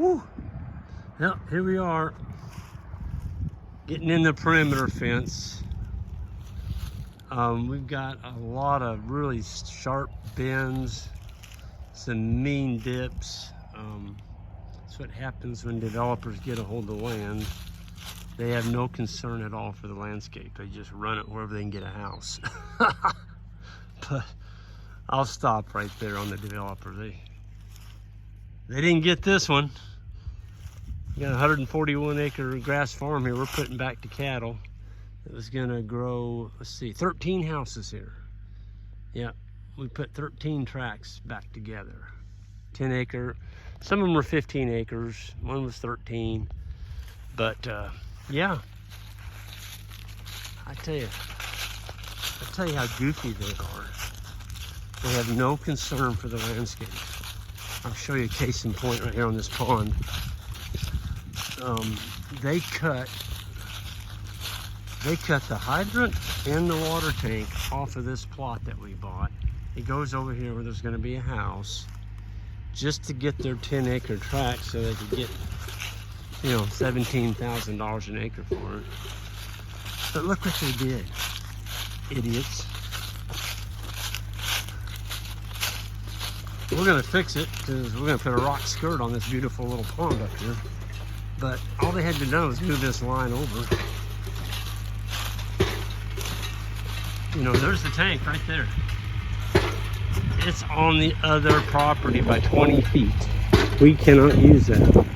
Whew. Well, here we are, getting in the perimeter fence. We've got a lot of really sharp bends, some mean dips. That's what happens when developers get a hold of land. They have no concern at all for the landscape. They just run it wherever they can get a house. But I'll stop right there on the developer. They didn't get this one. We got a 141 acre grass farm here we're putting back to cattle. It was gonna grow, let's see, 13 houses here. Yeah, we put 13 tracts back together. 10 acre, some of them were 15 acres, one was 13. But yeah, I tell you how goofy they are. They have no concern for the landscape. I'll show you a case in point right here on this pond. They cut the hydrant and the water tank off of this plot that we bought. It goes over here where there's going to be a house, just to get their 10 acre tract so they could get, you know, $17,000 an acre for it. But look what they did, idiots. We're gonna fix it because we're gonna put a rock skirt on this beautiful little pond up here. But all they had to do was move this line over. You know, there's the tank right there. It's on the other property by 20 feet. We cannot use that.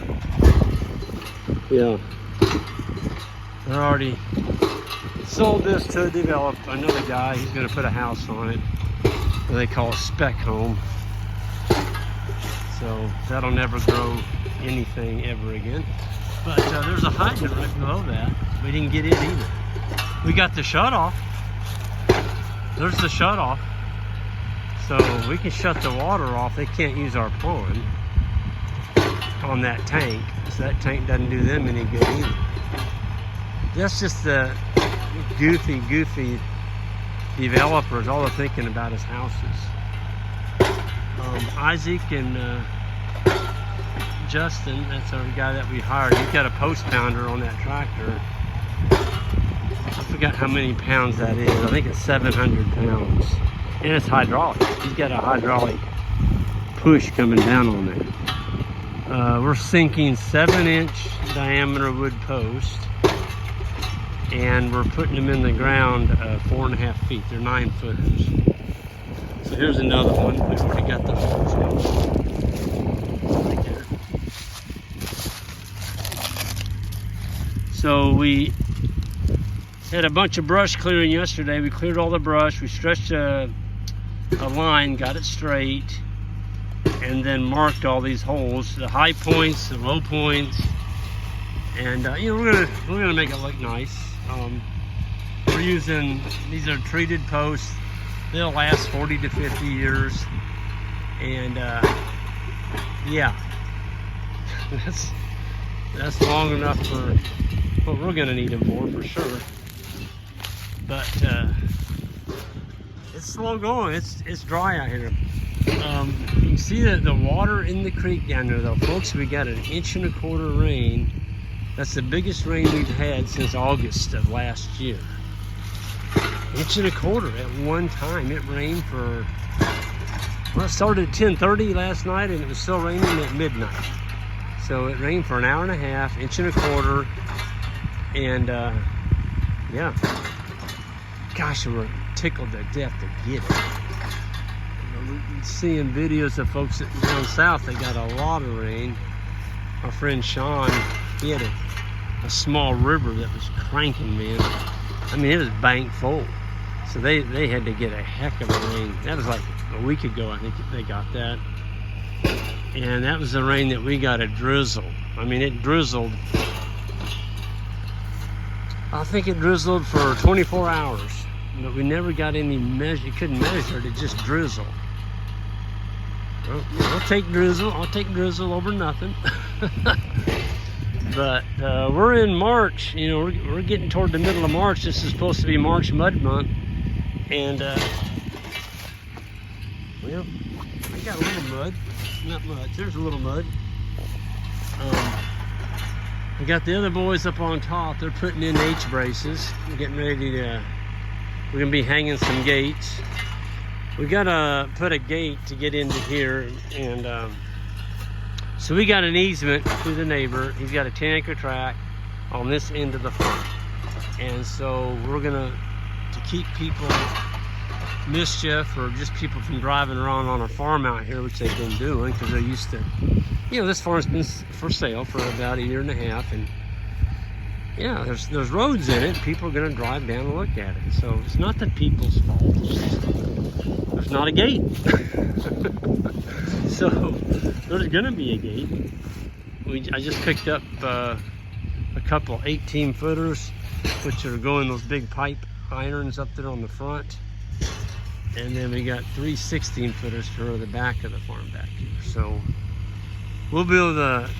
Yeah. They already sold this to another guy. He's gonna put a house on it. What they call a spec home. So that'll never grow anything ever again. But there's a hydrant right below that. We didn't get it either. We got the shut off. There's the shut off. So we can shut the water off. They can't use our pond on that tank. So that tank doesn't do them any good either. That's just the goofy developers. All they're thinking about is houses. Isaac and Justin, that's our guy that we hired. He's got a post pounder on that tractor. I forgot how many pounds that is. I think it's 700 pounds. And it's hydraulic. He's got a hydraulic push coming down on there. We're sinking 7-inch diameter wood posts. And we're putting them in the ground 4.5 feet. They're 9 footers. So here's another one. We've already got the holes in. Right there. So we had a bunch of brush clearing yesterday. We cleared all the brush. We stretched a line, got it straight, and then marked all these holes, the high points, the low points, and you know, we're gonna make it look nice. We're using, these are treated posts. They'll last 40 to 50 years, and yeah, that's long enough for what we're gonna need them for sure. But it's slow going. It's dry out here. You can see that the water in the creek down there, though, folks. We got 1.25 inches rain. That's the biggest rain we've had since August of last year. 1.25 inches at one time. It rained for, well, it started at 10:30 last night and it was still raining at midnight. So it rained for an hour and a half, 1.25 inches, and yeah. Gosh, we're tickled to death to get it. We're seeing videos of folks that down south, they got a lot of rain. Our friend Sean, he had a small river that was cranking, man. I mean, it was bank full. So they had to get a heck of a rain. That was like a week ago, I think they got that. And that was the rain that we got, a drizzle. I mean, it drizzled. I think it drizzled for 24 hours, but we never got any measure. You couldn't measure it, it just drizzled. Well, I'll take drizzle over nothing. But we're in March, you know, we're getting toward the middle of March. This is supposed to be March mud month. And, well, I got a little mud, not much, there's a little mud. We got the other boys up on top. They're putting in H braces. We're getting ready to, we're gonna be hanging some gates. We gotta put a gate to get into here, and so we got an easement to the neighbor. He's got a 10-acre tract on this end of the farm, and so we're gonna, to keep people mischief or just people from driving around on a farm out here, which they've been doing because they're used to, you know, this farm's been for sale for about a year and a half, and yeah, there's roads in it. People are going to drive down and look at it. So it's not the people's fault. It's just, there's not a gate. So there's going to be a gate. I just picked up a couple 18-footers, which are going those big pipe irons up there on the front. And then we got 3 16-footers for the back of the farm back here. So we'll be able to,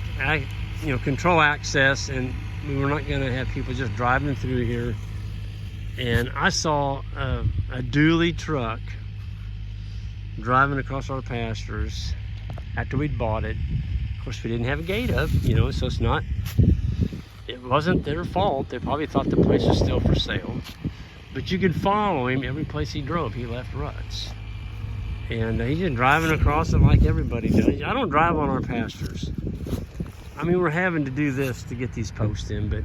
you know, control access, and we're not going to have people just driving through here. And I saw a dually truck driving across our pastures after we'd bought it. Of course, we didn't have a gate up, you know, so it wasn't their fault. They probably thought the place was still for sale. But you could follow him every place he drove. He left ruts. And he's just driving across it like everybody does. I don't drive on our pastures. I mean, we're having to do this to get these posts in, but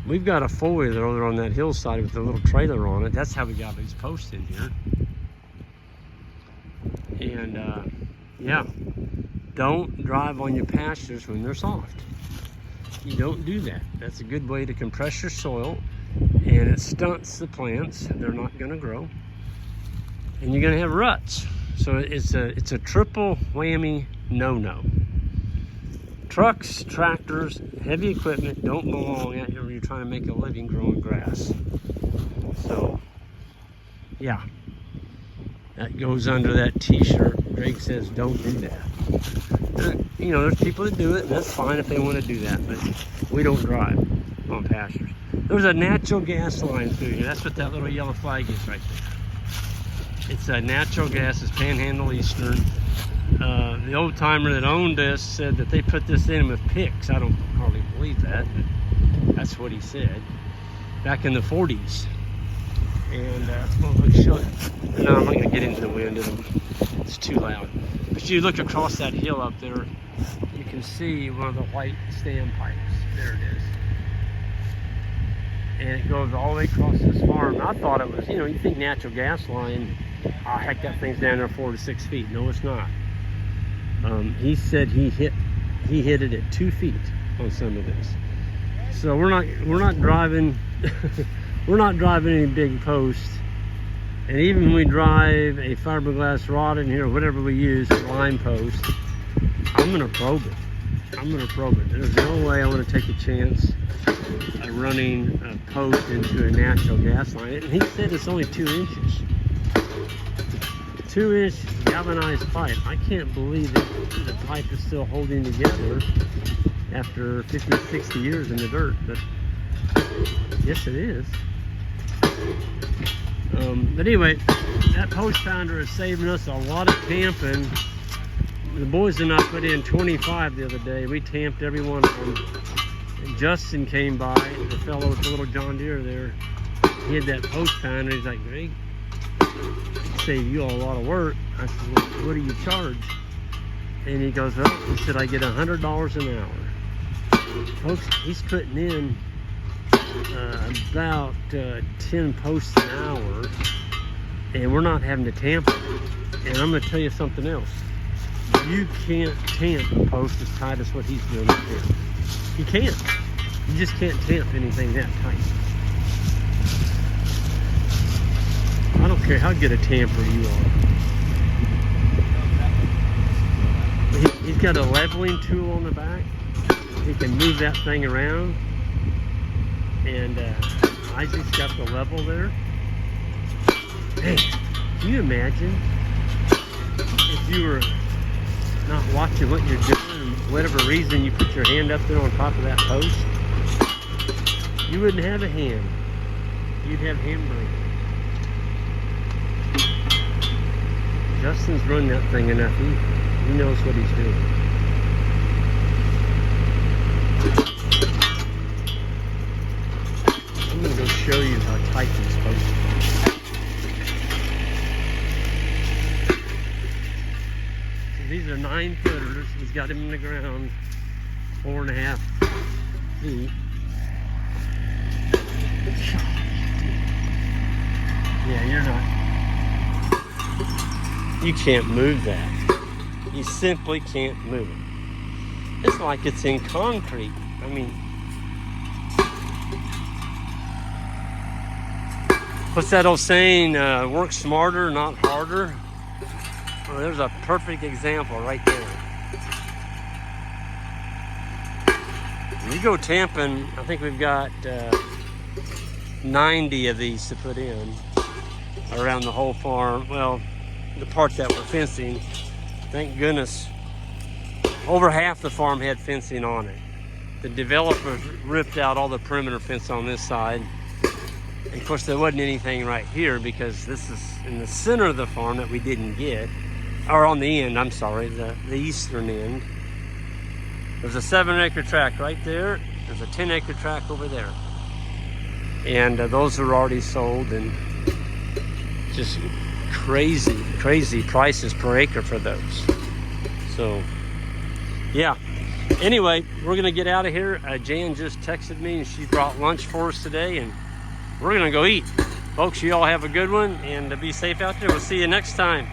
we've got a four-wheeler over on that hillside with a little trailer on it. That's how we got these posts in here. And yeah, don't drive on your pastures when they're soft. You don't do that. That's a good way to compress your soil, and it stunts the plants. They're not going to grow, and you're going to have ruts. So it's a triple whammy no-no. Trucks, tractors, heavy equipment don't belong out here when you're trying to make a living growing grass. So yeah, that goes under that t-shirt. Greg says don't do that. You know, there's people that do it, and that's fine if they want to do that, but we don't drive on pastures. There's a natural gas line through here. That's what that little yellow flag is right there. It's a natural gas. It's Panhandle Eastern. The old timer that owned this said that they put this in with picks. I don't hardly believe that, but that's what he said back in the 40s. And well, let me show you. No, I'm not going to get into the wind. It's too loud. But you look across that hill up there, you can see one of the white standpipes. There it is. And it goes all the way across this farm. I thought it was, you know, you think natural gas line, oh heck, that thing's down there 4 to 6 feet. No, it's not. He said he hit it at 2 feet on some of this. So we're not driving we're not driving any big posts. And even when we drive a fiberglass rod in here, or whatever we use for line post, I'm gonna probe it. I'm gonna probe it. There's no way I want to take a chance of running a post into a natural gas line. And he said it's only 2 inches. 2-inch galvanized pipe. I can't believe that the pipe is still holding together after 50, 60 years in the dirt, but yes it is. But anyway, that post founder is saving us a lot of tamping. The boys and I put in 25 the other day. We tamped every one of them. And Justin came by, the fellow with the little John Deere there. He had that post founder. He's like, Greg, save you all a lot of work. I said, well, what do you charge? And he goes, well, he said, I get $100 an hour. Folks, he's putting in about 10 posts an hour, and we're not having to tamp them. And I'm going to tell you something else. You can't tamp a post as tight as what he's doing up here. You can't. You just can't tamp anything that tight. I don't care how good a tamper you are. He's got a leveling tool on the back. He can move that thing around. And Isaac's got the level there. Hey, can you imagine if you were not watching what you're doing, and for whatever reason you put your hand up there on top of that post? You wouldn't have a hand. You'd have handbrake. Justin's run that thing enough. He knows what he's doing. He's got him in the ground 4.5 feet. Yeah, you're not. You can't move that. You simply can't move it. It's like it's in concrete. I mean, what's that old saying? Work smarter, not harder. Well, there's a perfect example right there. When you go tamping, I think we've got 90 of these to put in around the whole farm. Well, the part that we're fencing, thank goodness, over half the farm had fencing on it. The developers ripped out all the perimeter fence on this side. And of course, there wasn't anything right here because this is in the center of the farm that we didn't get. Or on the end, I'm sorry, the eastern end. There's a 7-acre tract right there. There's a 10-acre tract over there. And those are already sold, and just crazy prices per acre for those. So, yeah. Anyway, we're gonna get out of here. Jan just texted me and she brought lunch for us today, and we're gonna go eat. Folks, you all have a good one and be safe out there. We'll see you next time.